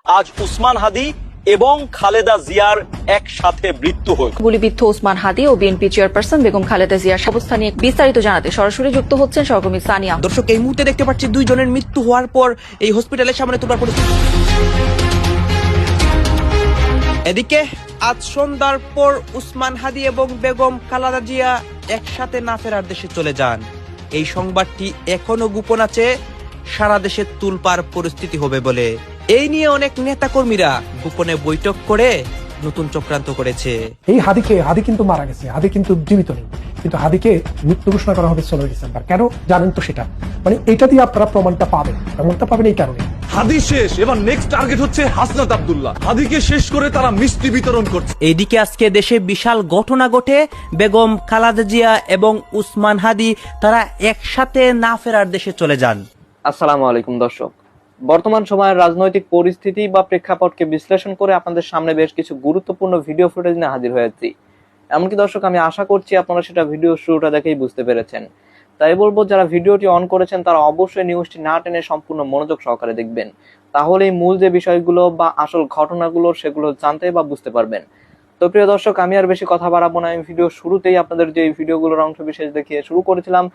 আজ উসমান হাদি এবং খালেদা জিয়ার একসাথে মৃত্যু হয়েছে। গুলিবিদ্ধ ওসমান হাদি ও বিএনপি চেয়ারপারসন বেগম খালেদা জিয়ার অবস্থা নিয়ে বিস্তারিত জানাতে সরাসরি যুক্ত হচ্ছেন সহকর্মী সানিয়া। দর্শক, এই মুহূর্তে দেখতে পাচ্ছি দুইজনের মৃত্যু হওয়ার পর এই হসপিটালের সামনে তোলার পরিস্থিতি। এদিকে আজ সন্ধ্যার পর উসমান হাদি এবং বেগম খালেদা জিয়া একসাথে না ফেরার দেশে চলে যান। এই সংবাদটি এখনো গোপন আছে, সারা দেশে তুলপাড় পরিস্থিতি হবে বলে। এই নিয়ে অনেক নেতাকর্মীরা গোপনে বৈঠক করে নতুন চক্রান্ত করেছে। এই হাদি কিন্তু মারা গেছে, হাদি কিন্তু জীবিত নেই, কিন্তু হাদিকে মৃত্যু ঘোষণা করা হবে 16 ডিসেম্বর। কেন জানেন তো সেটা, মানে এটা দিয়ে আপনারা প্রমাণটা পাবেন এই কারণে। হাদি শেষ, এবার নেক্সট টার্গেট হচ্ছে হাসনাত আব্দুল্লাহ। হাদিকে শেষ করে তারা মিষ্টি বিতরণ করছে। এইদিকে আজকে দেশে বিশাল ঘটনা ঘটে। বেগম খালেদা জিয়া এবং উসমান হাদি তারা একসাথে না ফেরার দেশে চলে যান। আসসালামু আলাইকুম দর্শক, বর্তমান সময়ের রাজনৈতিক পরিস্থিতি বা প্রেক্ষাপটকে বিশ্লেষণ করে আপনাদের সামনে বেশ কিছু গুরুত্বপূর্ণ ভিডিও ফুটেজ নিয়ে হাজির হয়েছি। এমনকি দর্শক, আমি আশা করছি আপনারা সেটা ভিডিও শুরুটা দেখেই বুঝতে পেরেছেন। তাই বলবো, যারা ভিডিওটি অন করেছেন তারা অবশ্যই নিউজটি না টেনে সম্পূর্ণ মনোযোগ সহকারে দেখবেন, তাহলেই মূল যে বিষয়গুলো বা আসল ঘটনাগুলো সেগুলো জানতে বা বুঝতে পারবেন। তো প্রিয় দর্শক, আমি আর বেশি কথা বাড়াবো না। আমি ভিডিও শুরুতেই আপনাদের যে ভিডিওগুলোর অংশ বিশেষ দেখিয়ে শুরু করেছিলাম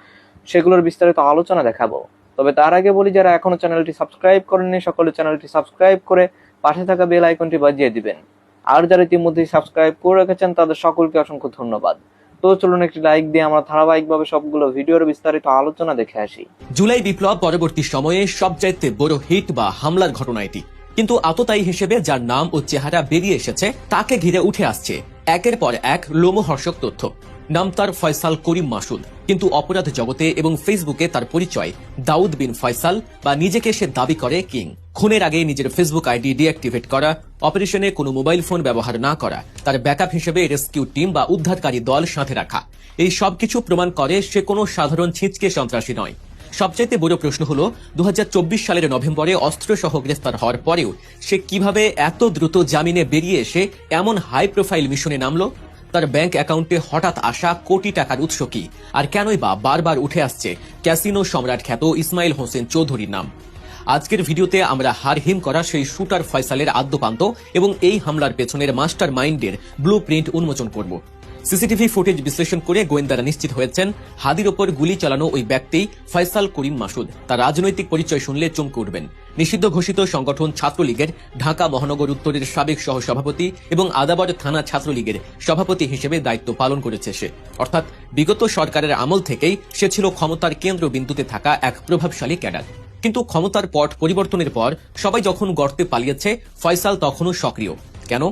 সেগুলোর বিস্তারিত আলোচনা দেখাবো। তবে তার আগে বলি, যারা এখনো চ্যানেলটি সাবস্ক্রাইব করেননি সকলে চ্যানেলটি সাবস্ক্রাইব করে পাশে থাকা বেল আইকনটি বাজিয়ে দিবেন। আর যারা ইতিমধ্যেই সাবস্ক্রাইব করে রেখেছেন তাদের সকলকে অসংখ্য ধন্যবাদ। তো চলুন একটি লাইক দিয়ে আমরা ধারাবাহিকভাবে সবগুলো ভিডিওর বিস্তারিত আলোচনা দেখে আসি। জুলাই বিপ্লব পরবর্তী সময়ে সবচাইতে বড় হিট বা হামলার ঘটনা এটি, কিন্তু আততায়ী হিসেবে যার নাম ও চেহারা বেরিয়ে এসেছে তাকে ঘিরে উঠে আসছে একের পর এক লোমহর্ষক তথ্য। নাম তার ফয়সাল করিম মাসুদ, কিন্তু অপরাধ জগতে এবং ফেসবুকে তার পরিচয় দাউদ বিন ফয়সাল, বা নিজেকে সে দাবি করে কিং। খুনের আগে নিজের ফেসবুক আইডি ডিঅ্যাক্টিভেট করা, অপারেশনে কোনো মোবাইল ফোন ব্যবহার না করা, তার ব্যাকআপ হিসেবে রেস্কিউ টিম বা উদ্ধারকারী দল সাথে রাখা, এই সবকিছু প্রমাণ করে সে কোনো সাধারণ ছিঁচকে সন্ত্রাসী নয়। সবচাইতে বড় প্রশ্ন হলো 2024 সালের নভেম্বরে অস্ত্রসহ গ্রেফতার হওয়ার পরেও সে কিভাবে এত দ্রুত জামিনে বেরিয়ে এসে এমন হাই প্রোফাইল মিশনে নামলো। তার ব্যাংক অ্যাকাউন্টে হঠাৎ আসা কোটি টাকার উৎস কি, আর কেনই বা বারবার উঠে আসছে ক্যাসিনো সম্রাট খ্যাত ইসমাইল হোসেন চৌধুরীর নাম। আজকের ভিডিওতে আমরা হারহিম করা সেই শুটার ফয়সালের আদ্যপান্ত এবং এই হামলার পেছনের মাস্টার মাইন্ডের ব্লু প্রিন্ট উন্মোচন করব। সিসিটিভি ফুটেজ বিশ্লেষণ করে গোয়েন্দারা নিশ্চিত হয়েছেন হাদির ওপর গুলি চালানো ওই ব্যক্তি ফয়সাল করিম মাসুদ। তার রাজনৈতিক পরিচয় শুনলে চমকে উঠবেন। নিষিদ্ধ ঘোষিত সংগঠন ছাত্রলীগের ঢাকা মহানগর উত্তরের সাবেক সহ সভাপতি এবং আদাবর থানা ছাত্রলীগের সভাপতি হিসেবে দায়িত্ব পালন করেছে সে। অর্থাৎ বিগত সরকারের আমল থেকেই সে ছিল ক্ষমতার কেন্দ্রবিন্দুতে থাকা এক প্রভাবশালী ক্যাডার। কিন্তু ক্ষমতার পট পরিবর্তনের পর সবাই যখন গর্তে পালিয়েছে, ফয়সাল তখনও সক্রিয়। কেন?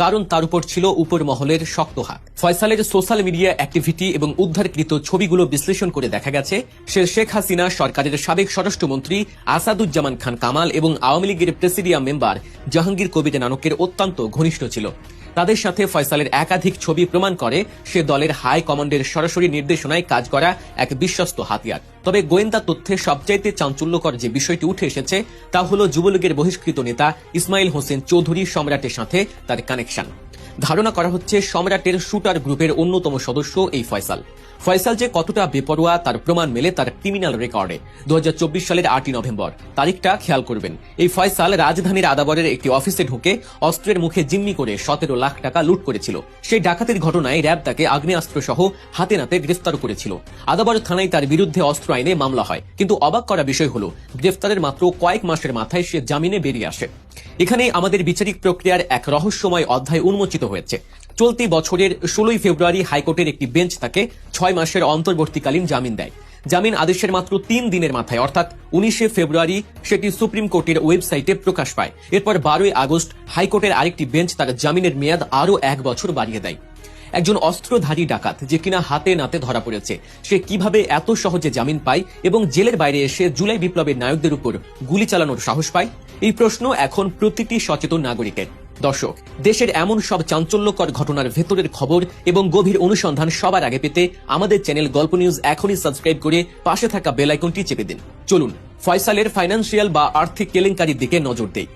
কারণ তার উপর ছিল উপর মহলের শক্ত হাত। ফয়সালের সোশ্যাল মিডিয়া অ্যাক্টিভিটি এবং উদ্ধারকৃত ছবিগুলো বিশ্লেষণ করে দেখা গেছে সে শেখ হাসিনা সরকারের সাবেক স্বরাষ্ট্রমন্ত্রী আসাদুজ্জামান খান কামাল এবং আওয়ামী লীগের প্রেসিডিয়াম মেম্বার জাহাঙ্গীর কবির নানকের অত্যন্ত ঘনিষ্ঠ ছিল। তাদের সাথে ফয়সালের একাধিক ছবি প্রমাণ করে সে দলের হাই কমান্ডের সরাসরি নির্দেশনায় কাজ করা এক বিশ্বস্ত হাতিয়ার। তবে গোয়েন্দা তথ্যে সবচাইতে চাঞ্চল্যকর যে বিষয়টি উঠে এসেছে তা হলো যুবলীগের বহিষ্কৃত নেতা ইসমাইল হোসেন চৌধুরী সম্রাটের সাথে তার কানেকশন। ধারণা করা হচ্ছে সম্রাটের শুটার গ্রুপের অন্যতম সদস্য এই ফয়সাল। ফয়সাল যে কতটা বেপরোয়া তার প্রমাণ মেলে তার ক্রিমিনাল রেকর্ডে। 2024 সালের 8 নভেম্বর তারিখটা খেয়াল করবেন। এই ফয়সাল রাজধানীর আদাবরের একটি অফিসে ঢুকে অস্ত্রের মুখে জিম্মি করে 17 লাখ টাকা লুট করেছিল। সেই ডাকাতির ঘটনায় র্যাব তাকে আগ্নেয়াস্ত্র সহ হাতে নাতে গ্রেফতার করেছিল। আদাবর থানায় তার বিরুদ্ধে অস্ত্র আইনে মামলা হয়, কিন্তু অবাক করা বিষয় হলো গ্রেফতারের মাত্র কয়েক মাসের মাথায় সে জামিনে বেরিয়ে আসে। এখানেই আমাদের বিচারিক প্রক্রিয়ার এক রহস্যময় অধ্যায় উন্মোচিত হয়েছে। চলতি বছরের 16 ফেব্রুয়ারি হাইকোর্টের একটি বেঞ্চ তাকে 6 মাসের অন্তর্বর্তীকালীন জামিন দেয়। জামিন আদেশের মাত্র 3 দিনের মাথায় অর্থাৎ 19 ফেব্রুয়ারি সেটি সুপ্রিম কোর্টের ওয়েবসাইটে প্রকাশ পায়। এরপর 12 আগস্ট হাইকোর্টের আরেকটি বেঞ্চ তার জামিনের মেয়াদ আরও 1 বছর বাড়িয়ে দেয়। একজন অস্ত্রধারী ডাকাত যে কিনা হাতে নাতে ধরা পড়েছে, সে কিভাবে এত সহজে জামিন পায় এবং জেলের বাইরে এসে জুলাই বিপ্লবের নায়কদের উপর গুলি চালানোর সাহস পায়? এই প্রশ্ন এখন প্রতিটি সচেতন নাগরিকের। দর্শক, দেশের এমন সব চাঞ্চল্যকর ঘটনার ভেতরের খবর এবং গভীর অনুসন্ধান সবার আগে পেতে আমাদের চ্যানেল গল্প নিউজ এখনই সাবস্ক্রাইব করে পাশে থাকা বেল আইকনটি চেপে দিন। চলুন ফয়সালের ফাইন্যান্সিয়াল বা আর্থিক কেলেঙ্কারির দিকে নজর দেই।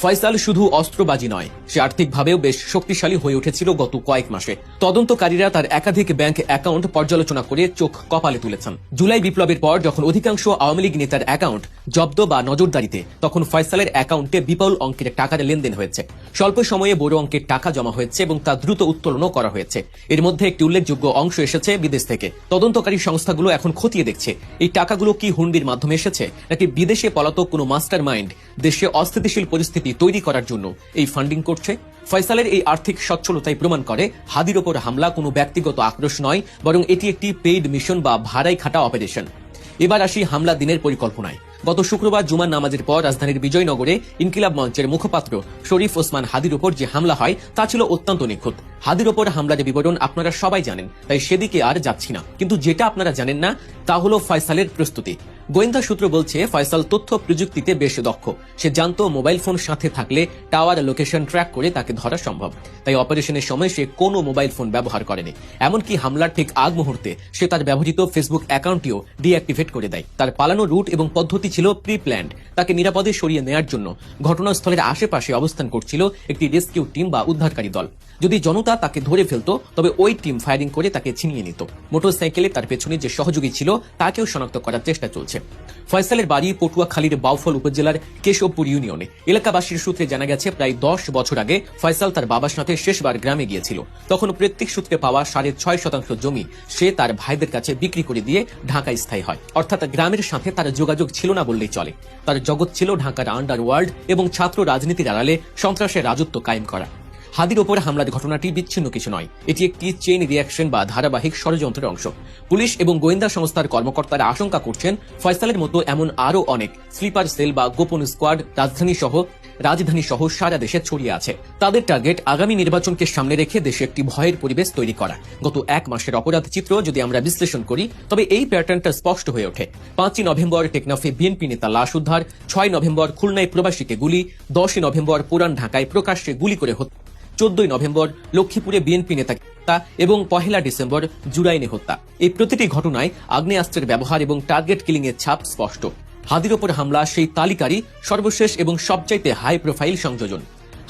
ফয়সাল শুধু অস্ত্রবাজি নয়, সে আর্থিকভাবেও বেশ শক্তিশালী হয়ে উঠেছিল গত কয়েক মাসে। তদন্তকারীরা তার একাধিক ব্যাংক অ্যাকাউন্ট পর্যালোচনা করে চোখ কপালে তুলেছেন। জুলাই বিপ্লবের পর যখন অধিকাংশ আওয়ামী লীগ নেতার অ্যাকাউন্ট জব্দ বা নজরদারিতে, তখন ফয়সালের অ্যাকাউন্টে বিপুল অঙ্কের টাকার লেনদেন হয়েছে। স্বল্প সময়ে বড় অঙ্কের টাকা জমা হয়েছে এবং তা দ্রুত উত্তোলনও করা হয়েছে। এর মধ্যে একটি উল্লেখযোগ্য অংশ এসেছে বিদেশ থেকে। তদন্তকারী সংস্থাগুলো এখন খতিয়ে দেখছে এই টাকাগুলো কি হুন্ডির মাধ্যমে এসেছে, নাকি বিদেশে পলাতক কোনো মাস্টার মাইন্ড দেশে অস্থিতিশীল পরিস্থিতি তৈরি করার জন্য এই ফান্ডিং করছে। ফয়সালের এই আর্থিক সচ্ছলতাই প্রমাণ করে হাদির ওপর হামলা কোনো ব্যক্তিগত আক্রোশ নয়, বরং এটি একটি পেইড মিশন বা ভাড়াই খাটা অপারেশন। এবার আসি হামলা দিনের পরিকল্পনায়। গত শুক্রবার জুমার নামাজের পর রাজধানীর বিজয়নগরে ইনকিলাব মঞ্চের মুখপাত্র শরীফ ওসমান হাদির উপর যে হামলা হয় তা ছিল অত্যন্ত নিখুঁত। হাদির ওপর হামলার বিবরণ আপনারা সবাই জানেন, তাই সেদিকে আর যাচ্ছি না। কিন্তু যেটা আপনারা জানেন না তা হলো ফয়সালের প্রস্তুতি। গোয়েন্দা সূত্র বলছে ফয়সাল তথ্য প্রযুক্তিতে বেশ দক্ষ। সে জানতো মোবাইল ফোন সাথে থাকলে টাওয়ার লোকেশন ট্র্যাক করে তাকে ধরা সম্ভব, তাই অপারেশনের সময় সে কোনো মোবাইল ফোন ব্যবহার করেনি। এমনকি হামলার ঠিক আগ মুহূর্তে সে তার ব্যবহৃত ফেসবুক অ্যাকাউন্টটিও ডিঅ্যাক্টিভেট করে দেয়। তার পালানো রুট এবং পদ্ধতি ছিল প্রি প্ল্যান্ড। তাকে নিরাপদে সরিয়ে নেয়ার জন্য ঘটনাস্থলের আশেপাশে অবস্থান করছিল একটি রেস্কিউ টিম বা উদ্ধারকারী দল। যদি জনতা তাকে ধরে ফেলত তবে ওই টিম ফায়ারিং করে তাকে ছিনিয়ে নিত। মোটরসাইকেলে তার পেছনে যে সহযোগী ছিল তাকেও শনাক্ত করার চেষ্টা চলছে। ফয়সালের বাড়ি পটুয়াখালীর বাউফল উপজেলার কেশবপুর ইউনিয়নে। এলাকাবাসীর সূত্রে জানা গেছে প্রায় 10 বছর আগে ফয়সাল তার বাবার সাথে শেষবার গ্রামে গিয়েছিল। তখন প্রত্যেক সূত্রে পাওয়া 6.5% জমি সে তার ভাইদের কাছে বিক্রি করে দিয়ে ঢাকায় স্থায়ী হয়। অর্থাৎ গ্রামের সাথে তার যোগাযোগ ছিল না বললেই চলে। তার জগৎ ছিল ঢাকার আন্ডারওয়ার্ল্ড এবং ছাত্র রাজনীতির আড়ালে সন্ত্রাসের রাজত্ব কায়েম করা। হাদির ওপর হামলার ঘটনাটি বিচ্ছিন্ন কিছু নয়, এটি একটি চেইন রিঅ্যাকশন বা ধারাবাহিক ষড়যন্ত্রের অংশ। পুলিশ এবং গোয়েন্দা সংস্থার কর্মকর্তারা আশঙ্কা করছেন ফয়সালের মতো এমন আরও অনেক স্লিপার সেল বা গোপন স্কোয়াড রাজধানী সহ সারা দেশে ছড়িয়ে আছে। তাদের টার্গেট আগামী নির্বাচনকে সামনে রেখে দেশে একটি ভয়ের পরিবেশ তৈরি করা। গত 1 মাসের অপরাধ চিত্র যদি আমরা বিশ্লেষণ করি তবে এই প্যাটার্নটা স্পষ্ট হয়ে ওঠে। 5 নভেম্বর টেকনাফে বিএনপি নেতা লাশ উদ্ধার, 6 নভেম্বর খুলনায় প্রবাসীকে গুলি, 10 নভেম্বর পুরান ঢাকায় প্রকাশ্যে গুলি করে হত্যা, 14 নভেম্বর লক্ষ্মীপুরে বিএনপি নেতা হত্যা এবং 1 ডিসেম্বর জুরাইনে হত্যা। এই প্রতিটি ঘটনায় আগ্নেয়াস্ত্রের ব্যবহার এবং টার্গেট কিলিং এর ছাপ স্পষ্ট। হাদির ওপর হামলা সেই তালিকারই সর্বশেষ এবং সবচাইতে হাই প্রোফাইল সংযোজন।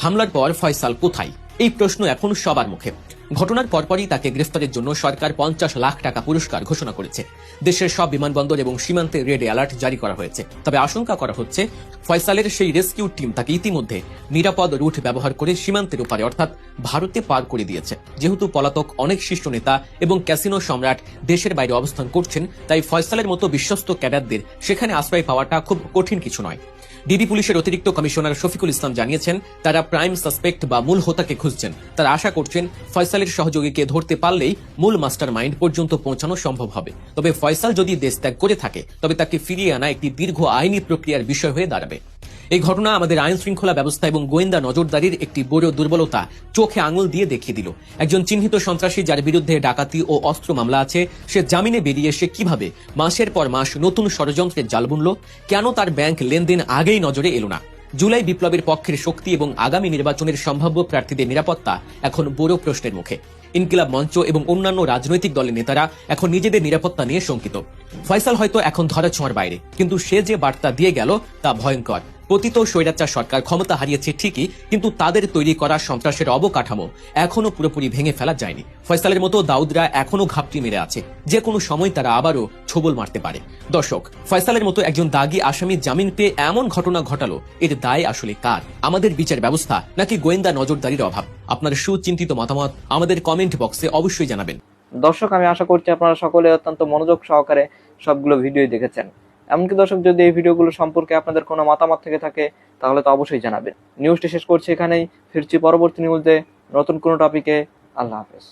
হামলার পর ফয়সাল কোথায়, এই প্রশ্ন এখন সবার মুখে। ঘটনার পরপরই তাকে গ্রেফতারের জন্য সরকার 50 লাখ টাকা পুরস্কার ঘোষণা করেছে। দেশের সব বিমানবন্দর এবং সীমান্তে রেড অ্যালার্ট জারি করা হয়েছে। তবে আশঙ্কা করা হচ্ছে ফয়সালের সেই রেস্কিউ টিম তাকে ইতিমধ্যে নিরাপদ রুট ব্যবহার করে সীমান্তের ওপারে অর্থাৎ ভারতে পার করে দিয়েছে। যেহেতু পলাতক অনেক শীর্ষ নেতা এবং ক্যাসিনো সম্রাট দেশের বাইরে অবস্থান করছেন, তাই ফয়সালের মতো বিশ্বস্ত ক্যাডারদের সেখানে আশ্রয় পাওয়াটা খুব কঠিন কিছু নয়। ডিবি পুলিশের অতিরিক্ত কমিশনার শফিকুল ইসলাম জানিয়েছেন তারা প্রাইম সাসপেক্ট বা মূল হোতাকে খুঁজছেন। তারা আশা করছেন ফয়সালের সহযোগীকে ধরতে পারলেই মূল মাস্টার মাইন্ড পর্যন্ত পৌঁছানো সম্ভব হবে। তবে ফয়সাল যদি দেশ ত্যাগ করে থাকে তবে তাকে ফিরিয়ে আনা একটি দীর্ঘ আইনি প্রক্রিয়ার বিষয় হয়ে দাঁড়াবে। এই ঘটনা আমাদের আইন শৃঙ্খলা ব্যবস্থা এবং গোয়েন্দা নজরদারির একটি বড় দুর্বলতা চোখে আঙুল দিয়ে দেখিয়ে দিল। একজন চিহ্নিত সন্ত্রাসী যার বিরুদ্ধে ডাকাতি ও অস্ত্র মামলা আছে, সে জামিনে বেরিয়ে এসে কিভাবে মাসের পর মাস নতুন ষড়যন্ত্রের জাল বুনল? কেন তার ব্যাংক লেনদেন আগেই নজরে এলো না? জুলাই বিপ্লবের পক্ষের শক্তি এবং আগামী নির্বাচনের সম্ভাব্য প্রার্থীদের নিরাপত্তা এখন বড় প্রশ্নের মুখে। ইনকিলাব মঞ্চ এবং অন্যান্য রাজনৈতিক দলের নেতারা এখন নিজেদের নিরাপত্তা নিয়ে শঙ্কিত। ফয়সাল হয়তো এখন ধরাছোঁয়ার বাইরে, কিন্তু সে যে বার্তা দিয়ে গেল তা ভয়ঙ্কর। পতিত স্বৈরাচার সরকার ক্ষমতা হারিয়েছে ঠিকই, কিন্তু তাদের তৈরি করা সন্ত্রাসের অবকাঠামো এখনো পুরোপুরি ভেঙে ফেলা যায়নি। ফয়সালের মতো দাউদরা এখনো ঘাপটি মেরে আছে, যে কোনো সময় তারা আবারও ছোবল মারতে পারে। দর্শক, ফয়সালের মতো একজন দাগী আসামি জামিন পেয়ে এমন ঘটনা ঘটালো, এর দায় আসলে কার? আমাদের বিচার ব্যবস্থা নাকি গোয়েন্দা নজরদারির অভাব? আপনার সুচিন্তিত মতামত আমাদের কমেন্ট বক্সে অবশ্যই জানাবেন। দর্শক, আমি আশা করছি আপনারা সকলে অত্যন্ত মনোযোগ সহকারে সবগুলো ভিডিওই দেখেছেন। এমনকি দর্শক, যদি এই ভিডিওগুলো সম্পর্কে আপনাদের কোনো মতামত থেকে থাকে তাহলে তো অবশ্যই জানাবেন। নিউজটি শেষ করছি এখানেই, ফিরছি পরবর্তী নিউজে নতুন কোনো টপিকে। আল্লাহ হাফেজ।